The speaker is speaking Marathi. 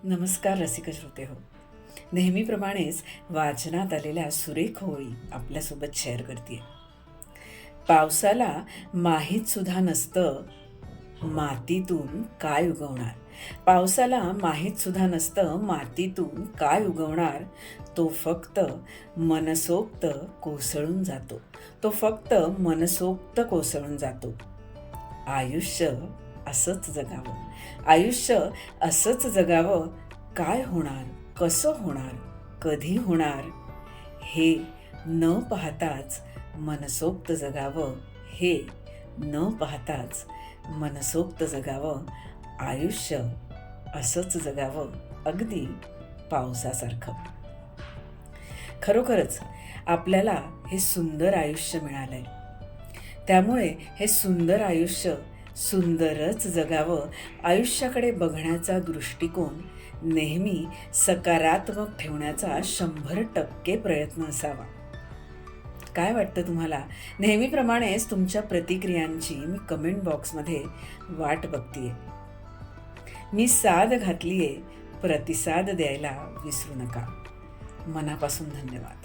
नमस्कार रसिक श्रोते हो. नेहमीप्रमाणेच वाचनात आलेल्या सुरेख ओळी आपल्यासोबत शेअर करते. पावसाला माहीत सुद्धा नसतं मातीतून काय उगवणार. पावसाला माहीत सुद्धा नसतं मातीतून काय उगवणार. तो फक्त मनसोक्त कोसळून जातो. तो फक्त मनसोक्त कोसळून जातो. आयुष्य असंच जगावं. आयुष्य असंच जगावं. काय होणार, कसं होणार, कधी होणार हे न पाहताच मनसोक्त जगावं. हे न पाहताच मनसोक्त जगावं. आयुष्य असंच जगावं, अगदी पावसासारखं. खरोखरच आपल्याला हे सुंदर आयुष्य मिळालंय. त्यामुळे हे सुंदर आयुष्य सुंदरच जगावं. आयुष्याकडे बघण्याचा दृष्टिकोन नेहमी सकारात्मक ठेवण्याचा 100% प्रयत्न असावा. काय वाटतं तुम्हाला? नेहमीप्रमाणेच तुमच्या प्रतिक्रियांची मी कमेंट बॉक्समध्ये वाट बघतीये. मी साद घातलीये, प्रतिसाद द्यायला विसरू नका. मनापासून धन्यवाद.